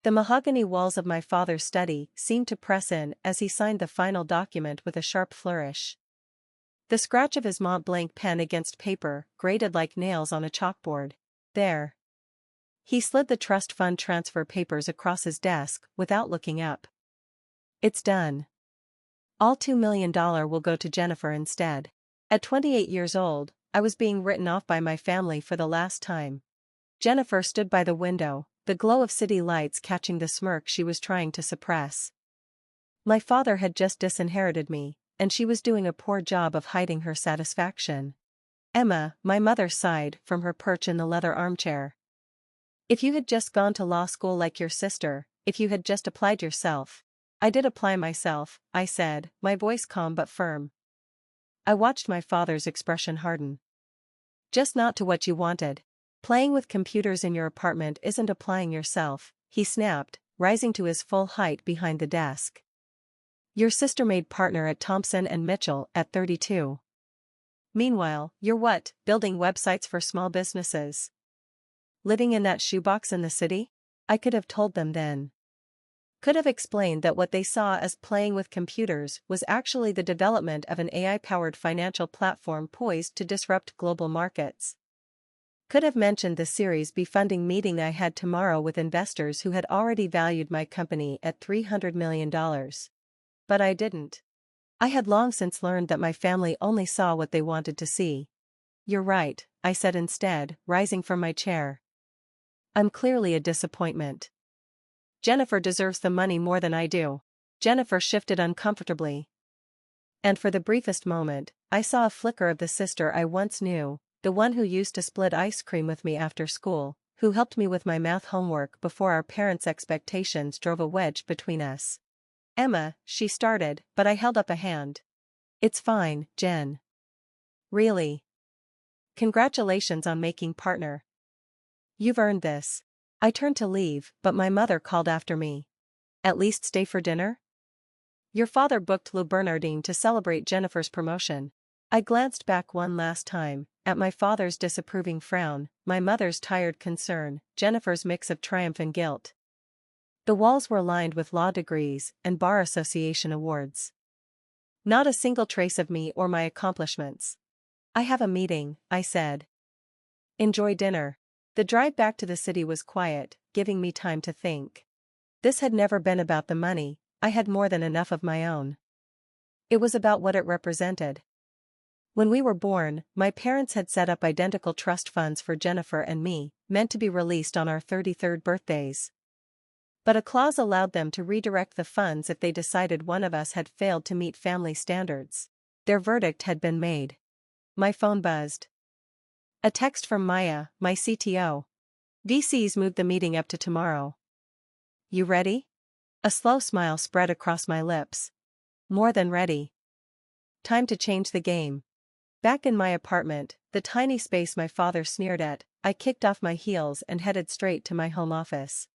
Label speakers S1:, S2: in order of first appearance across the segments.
S1: The mahogany walls of my father's study seemed to press in as he signed the final document with a sharp flourish. The scratch of his Montblanc pen against paper grated like nails on a chalkboard. There. He slid the trust fund transfer papers across his desk without looking up. It's done. All $2 million will go to Jennifer instead. At 28 years old, I was being written off by my family for the last time. Jennifer stood by the window, the glow of city lights catching the smirk she was trying to suppress. My father had just disinherited me, and she was doing a poor job of hiding her satisfaction. Emma, my mother sighed from her perch in the leather armchair. If you had just gone to law school like your sister, if you had just applied yourself. I did apply myself, I said, my voice calm but firm. I watched my father's expression harden. Just not to what you wanted. Playing with computers in your apartment isn't applying yourself, he snapped, rising to his full height behind the desk. Your sister made partner at Thompson & Mitchell at 32. Meanwhile, you're what, building websites for small businesses? Living in that shoebox in the city? I could have told them then. Could have explained that what they saw as playing with computers was actually the development of an AI-powered financial platform poised to disrupt global markets. Could have mentioned the Series B funding meeting I had tomorrow with investors who had already valued my company at $300 million. But I didn't. I had long since learned that my family only saw what they wanted to see. You're right, I said instead, rising from my chair. I'm clearly a disappointment. Jennifer deserves the money more than I do. Jennifer shifted uncomfortably. And for the briefest moment, I saw a flicker of the sister I once knew, the one who used to split ice cream with me after school, who helped me with my math homework before our parents' expectations drove a wedge between us. Emma, she started, but I held up a hand. It's fine, Jen. Really? Congratulations on making partner. You've earned this. I turned to leave, but my mother called after me. At least stay for dinner? Your father booked Lou Bernardine to celebrate Jennifer's promotion. I glanced back one last time, at my father's disapproving frown, my mother's tired concern, Jennifer's mix of triumph and guilt. The walls were lined with law degrees and bar association awards. Not a single trace of me or my accomplishments. I have a meeting, I said. Enjoy dinner. The drive back to the city was quiet, giving me time to think. This had never been about the money, I had more than enough of my own. It was about what it represented. When we were born, my parents had set up identical trust funds for Jennifer and me, meant to be released on our 33rd birthdays. But a clause allowed them to redirect the funds if they decided one of us had failed to meet family standards. Their verdict had been made. My phone buzzed. A text from Maya, my CTO. VCs moved the meeting up to tomorrow. You ready? A slow smile spread across my lips. More than ready. Time to change the game. Back in my apartment, the tiny space my father sneered at, I kicked off my heels and headed straight to my home office.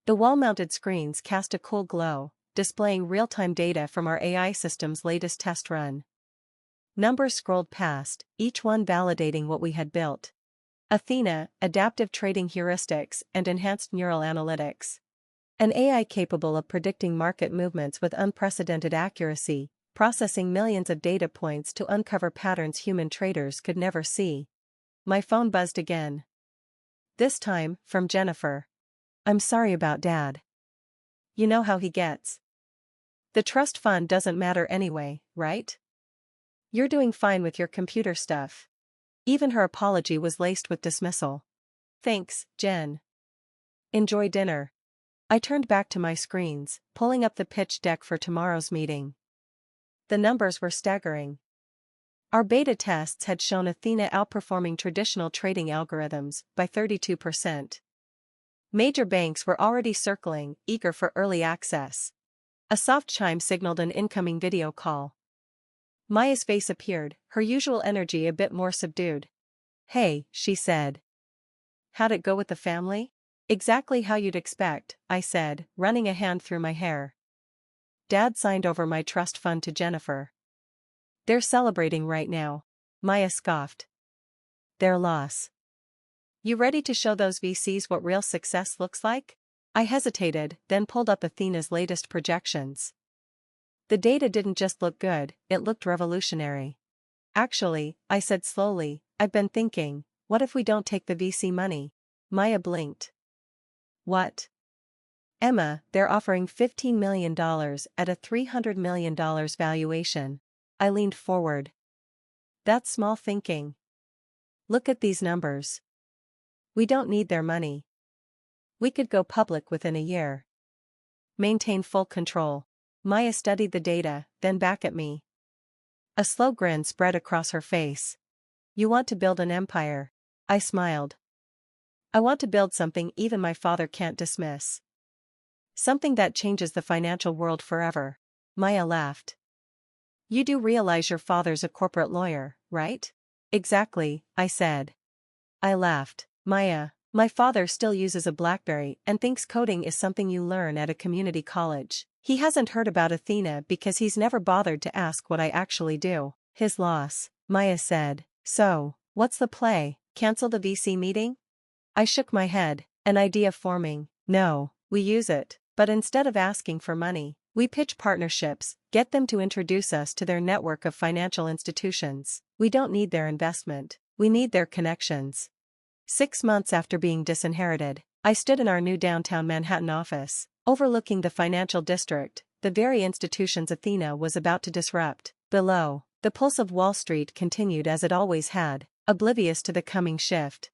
S1: The wall-mounted screens cast a cool glow, displaying real-time data from our AI system's latest test run. Numbers scrolled past, each one validating what we had built. Athena, adaptive trading heuristics and enhanced neural analytics. An AI capable of predicting market movements with unprecedented accuracy, processing millions of data points to uncover patterns human traders could never see. My phone buzzed again. This time, from Jennifer. I'm sorry about Dad. You know how he gets. The trust fund doesn't matter anyway, right? You're doing fine with your computer stuff. Even her apology was laced with dismissal. Thanks, Jen. Enjoy dinner. I turned back to my screens, pulling up the pitch deck for tomorrow's meeting. The numbers were staggering. Our beta tests had shown Athena outperforming traditional trading algorithms by 32%. Major banks were already circling, eager for early access. A soft chime signaled an incoming video call. Maya's face appeared, her usual energy a bit more subdued. Hey, she said. How'd it go with the family? Exactly how you'd expect, I said, running a hand through my hair. Dad signed over my trust fund to Jennifer. They're celebrating right now. Maya scoffed. Their loss. You ready to show those VCs what real success looks like? I hesitated, then pulled up Athena's latest projections. The data didn't just look good, it looked revolutionary. Actually, I said slowly, I've been thinking, what if we don't take the VC money? Maya blinked. What? Emma, they're offering $15 million at a $300 million valuation. I leaned forward. That's small thinking. Look at these numbers. We don't need their money. We could go public within a year. Maintain full control. Maya studied the data, then back at me. A slow grin spread across her face. You want to build an empire. I smiled. I want to build something even my father can't dismiss. Something that changes the financial world forever. Maya laughed. You do realize your father's a corporate lawyer, right? Exactly, I said. I laughed. Maya, my father still uses a BlackBerry and thinks coding is something you learn at a community college. He hasn't heard about Athena because he's never bothered to ask what I actually do. His loss, Maya said. So, what's the play? Cancel the VC meeting? I shook my head, an idea forming. No, we use it, but instead of asking for money, we pitch partnerships, get them to introduce us to their network of financial institutions. We don't need their investment, we need their connections. 6 months after being disinherited, I stood in our new downtown Manhattan office, overlooking the financial district, the very institutions Athena was about to disrupt. Below, the pulse of Wall Street continued as it always had, oblivious to the coming shift.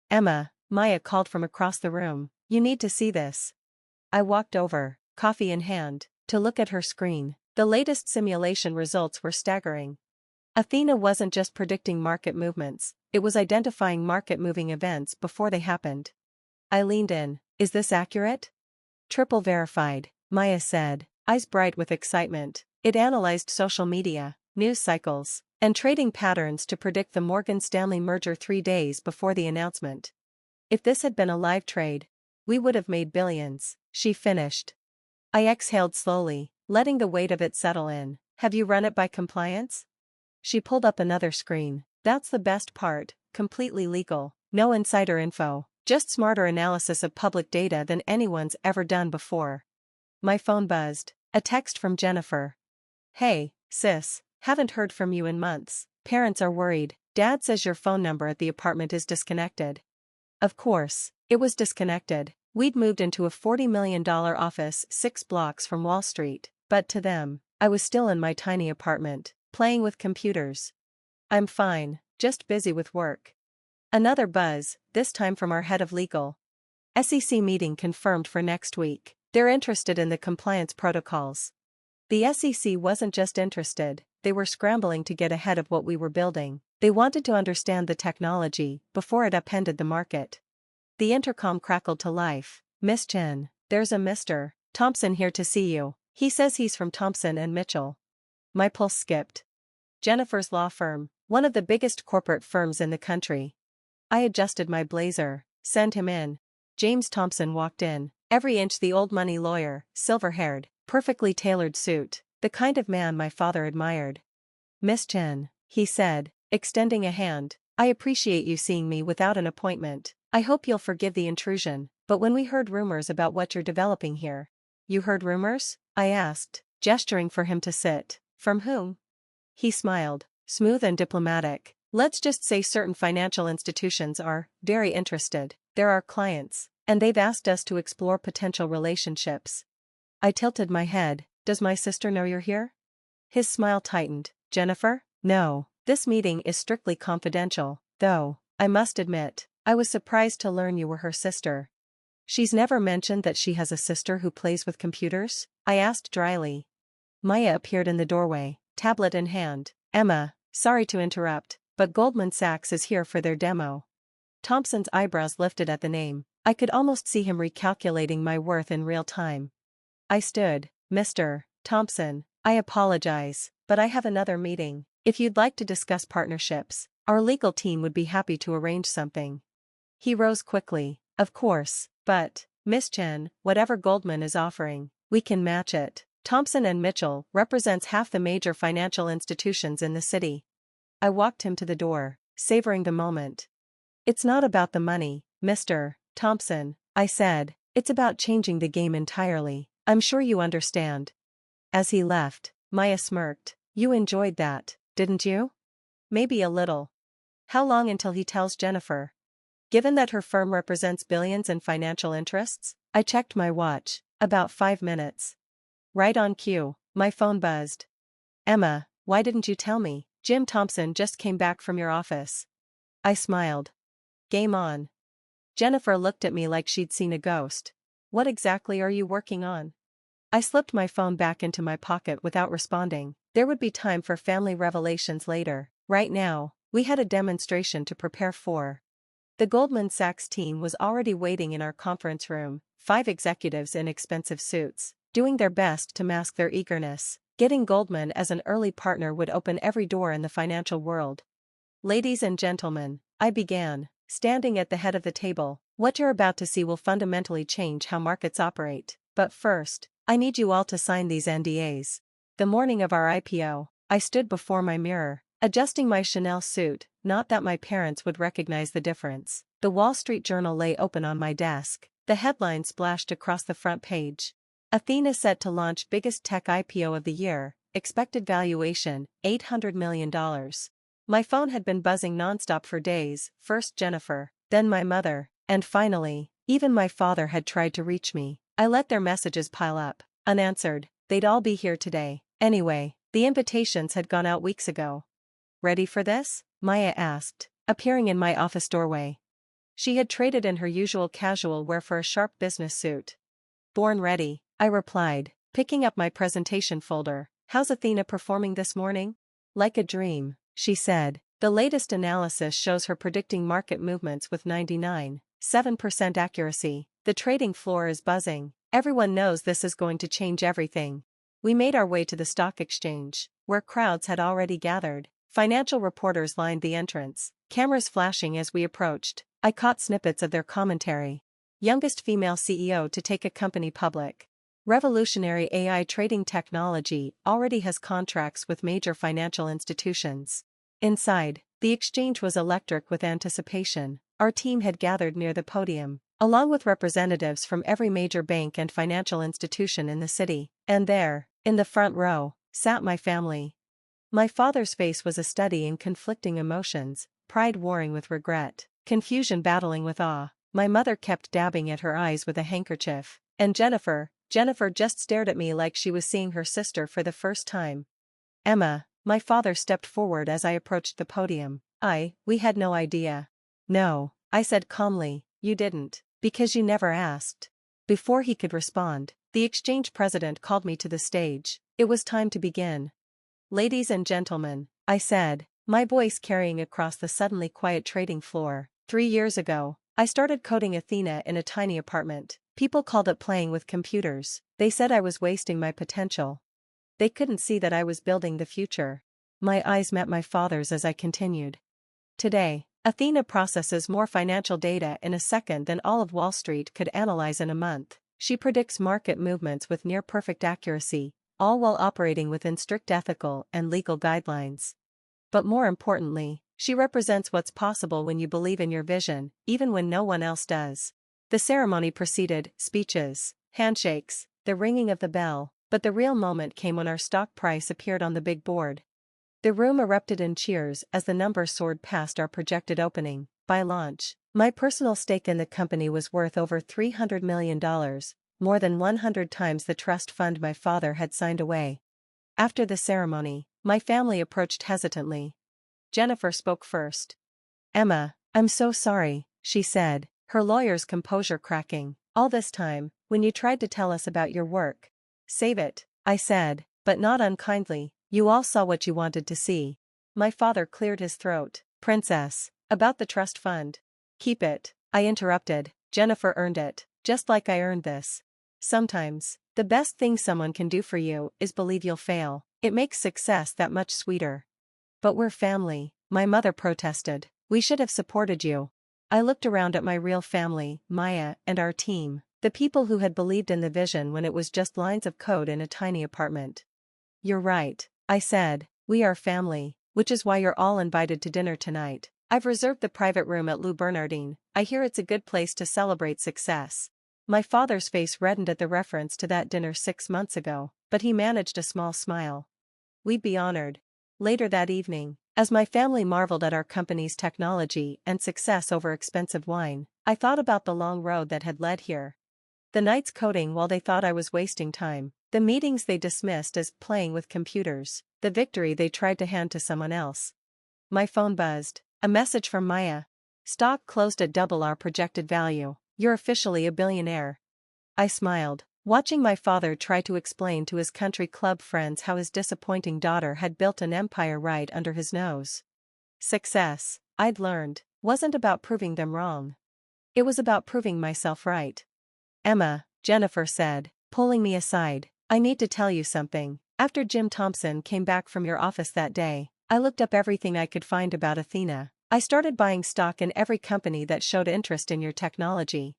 S1: Emma, Maya called from across the room, you need to see this. I walked over, coffee in hand, to look at her screen. The latest simulation results were staggering. Athena wasn't just predicting market movements, it was identifying market-moving events before they happened. I leaned in. Is this accurate? Triple verified, Maya said, eyes bright with excitement. It analyzed social media, news cycles, and trading patterns to predict the Morgan Stanley merger 3 days before the announcement. If this had been a live trade, we would have made billions, she finished. I exhaled slowly, letting the weight of it settle in. Have you run it by compliance? She pulled up another screen. That's the best part, completely legal, no insider info, just smarter analysis of public data than anyone's ever done before. My phone buzzed. A text from Jennifer. Hey, sis, haven't heard from you in months. Parents are worried. Dad says your phone number at the apartment is disconnected. Of course, it was disconnected. We'd moved into a $40 million office 6 blocks from Wall Street, but to them, I was still in my tiny apartment, playing with computers. I'm fine, just busy with work. Another buzz, this time from our head of legal. SEC meeting confirmed for next week. They're interested in the compliance protocols. The SEC wasn't just interested, they were scrambling to get ahead of what we were building. They wanted to understand the technology before it upended the market. The intercom crackled to life. Miss Chen, there's a Mr. Thompson here to see you. He says he's from Thompson and Mitchell. My pulse skipped. Jennifer's law firm, one of the biggest corporate firms in the country. I adjusted my blazer. Send him in. James Thompson walked in, every inch the old money lawyer, silver-haired, perfectly tailored suit, the kind of man my father admired. Miss Chen, he said, extending a hand, I appreciate you seeing me without an appointment. I hope you'll forgive the intrusion, but when we heard rumors about what you're developing here. You heard rumors? I asked, gesturing for him to sit. From whom? He smiled, smooth and diplomatic. Let's just say certain financial institutions are very interested. They're our clients, and they've asked us to explore potential relationships. I tilted my head. Does my sister know you're here? His smile tightened. Jennifer? No, this meeting is strictly confidential, though, I must admit, I was surprised to learn you were her sister. She's never mentioned that she has a sister who plays with computers? I asked dryly. Maya appeared in the doorway, tablet in hand. Emma, sorry to interrupt, but Goldman Sachs is here for their demo. Thompson's eyebrows lifted at the name. I could almost see him recalculating my worth in real time. I stood. Mr. Thompson, I apologize, but I have another meeting. If you'd like to discuss partnerships, our legal team would be happy to arrange something. He rose quickly. Of course, but, Miss Chen, whatever Goldman is offering, we can match it. Thompson and Mitchell represents half the major financial institutions in the city. I walked him to the door, savoring the moment. It's not about the money, Mr. Thompson, I said. It's about changing the game entirely. I'm sure you understand. As he left, Maya smirked. You enjoyed that, didn't you? Maybe a little. How long until he tells Jennifer? Given that her firm represents billions in financial interests, I checked my watch. About 5 minutes. Right on cue, my phone buzzed. Emma, why didn't you tell me? Jim Thompson just came back from your office. I smiled. Game on. Jennifer looked at me like she'd seen a ghost. What exactly are you working on? I slipped my phone back into my pocket without responding. There would be time for family revelations later. Right now, we had a demonstration to prepare for. The Goldman Sachs team was already waiting in our conference room, 5 executives in expensive suits, doing their best to mask their eagerness. Getting Goldman as an early partner would open every door in the financial world. Ladies and gentlemen, I began, standing at the head of the table. What you're about to see will fundamentally change how markets operate. But first, I need you all to sign these NDAs. The morning of our IPO, I stood before my mirror, adjusting my Chanel suit, not that my parents would recognize the difference. The Wall Street Journal lay open on my desk. The headline splashed across the front page. Athena set to launch biggest tech IPO of the year, expected valuation, $800 million. My phone had been buzzing nonstop for days, first Jennifer, then my mother, and finally, even my father had tried to reach me. I let their messages pile up, unanswered. They'd all be here today. Anyway, the invitations had gone out weeks ago. Ready for this? Maya asked, appearing in my office doorway. She had traded in her usual casual wear for a sharp business suit. Born ready, I replied, picking up my presentation folder. How's Athena performing this morning? Like a dream, she said. The latest analysis shows her predicting market movements with 99.7% accuracy. The trading floor is buzzing. Everyone knows this is going to change everything. We made our way to the stock exchange, where crowds had already gathered. Financial reporters lined the entrance, cameras flashing as we approached. I caught snippets of their commentary. Youngest female CEO to take a company public. Revolutionary AI trading technology already has contracts with major financial institutions. Inside, the exchange was electric with anticipation. Our team had gathered near the podium, along with representatives from every major bank and financial institution in the city. And there, in the front row, sat my family. My father's face was a study in conflicting emotions, pride warring with regret, confusion battling with awe. My mother kept dabbing at her eyes with a handkerchief. And Jennifer just stared at me like she was seeing her sister for the first time. Emma, my father stepped forward as I approached the podium. We had no idea. No, I said calmly, you didn't, because you never asked. Before he could respond, the exchange president called me to the stage. It was time to begin. Ladies and gentlemen, I said, my voice carrying across the suddenly quiet trading floor. 3 years ago, I started coding Athena in a tiny apartment. People called it playing with computers. They said I was wasting my potential. They couldn't see that I was building the future. My eyes met my father's as I continued. Today, Athena processes more financial data in a second than all of Wall Street could analyze in a month. She predicts market movements with near-perfect accuracy, all while operating within strict ethical and legal guidelines. But more importantly, she represents what's possible when you believe in your vision, even when no one else does. The ceremony preceded speeches, handshakes, the ringing of the bell, but the real moment came when our stock price appeared on the big board. The room erupted in cheers as the number soared past our projected opening. By launch, my personal stake in the company was worth over $300 million, more than 100 times the trust fund my father had signed away. After the ceremony, my family approached hesitantly. Jennifer spoke first. Emma, I'm so sorry, she said, her lawyer's composure cracking. All this time, when you tried to tell us about your work. Save it, I said, but not unkindly. You all saw what you wanted to see. My father cleared his throat. Princess, about the trust fund. Keep it, I interrupted. Jennifer earned it, just like I earned this. Sometimes, the best thing someone can do for you is believe you'll fail. It makes success that much sweeter. But we're family, my mother protested. We should have supported you. I looked around at my real family, Maya, and our team, the people who had believed in the vision when it was just lines of code in a tiny apartment. You're right, I said, we are family, which is why you're all invited to dinner tonight. I've reserved the private room at Lou Bernardine. I hear it's a good place to celebrate success. My father's face reddened at the reference to that dinner 6 months ago, but he managed a small smile. We'd be honored. Later that evening, as my family marveled at our company's technology and success over expensive wine, I thought about the long road that had led here. The nights coding while they thought I was wasting time, the meetings they dismissed as playing with computers, the victory they tried to hand to someone else. My phone buzzed. A message from Maya. Stock closed at double our projected value. You're officially a billionaire. I smiled, watching my father try to explain to his country club friends how his disappointing daughter had built an empire right under his nose. Success, I'd learned, wasn't about proving them wrong. It was about proving myself right. Emma, Jennifer said, pulling me aside, I need to tell you something. After Jim Thompson came back from your office that day, I looked up everything I could find about Athena. I started buying stock in every company that showed interest in your technology.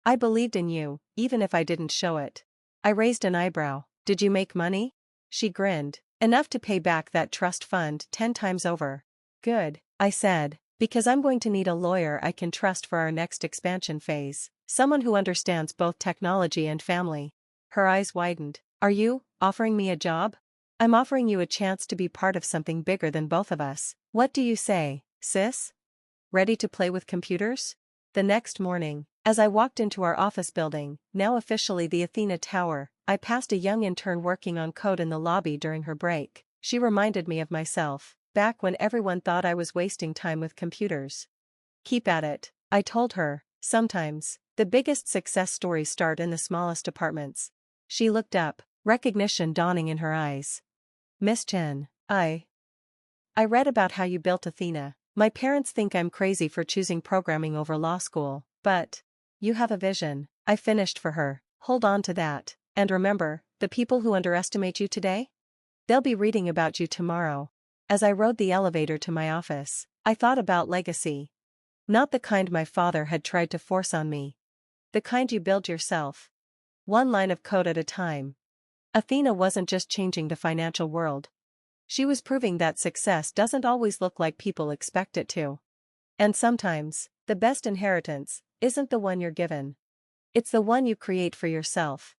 S1: I believed in you, even if I didn't show it. I raised an eyebrow. Did you make money? She grinned. Enough to pay back that trust fund 10 times over. Good, I said, because I'm going to need a lawyer I can trust for our next expansion phase, someone who understands both technology and family. Her eyes widened. Are you offering me a job? I'm offering you a chance to be part of something bigger than both of us. What do you say, sis? Ready to play with computers? The next morning, as I walked into our office building, now officially the Athena Tower, I passed a young intern working on code in the lobby during her break. She reminded me of myself, back when everyone thought I was wasting time with computers. Keep at it, I told her. Sometimes, the biggest success stories start in the smallest apartments. She looked up, recognition dawning in her eyes. Miss Chen, I read about how you built Athena. My parents think I'm crazy for choosing programming over law school, but you have a vision. I finished for her. Hold on to that. And remember, the people who underestimate you today? They'll be reading about you tomorrow. As I rode the elevator to my office, I thought about legacy. Not the kind my father had tried to force on me. The kind you build yourself. One line of code at a time. Athena wasn't just changing the financial world. She was proving that success doesn't always look like people expect it to. And sometimes, the best inheritance isn't the one you're given. It's the one you create for yourself.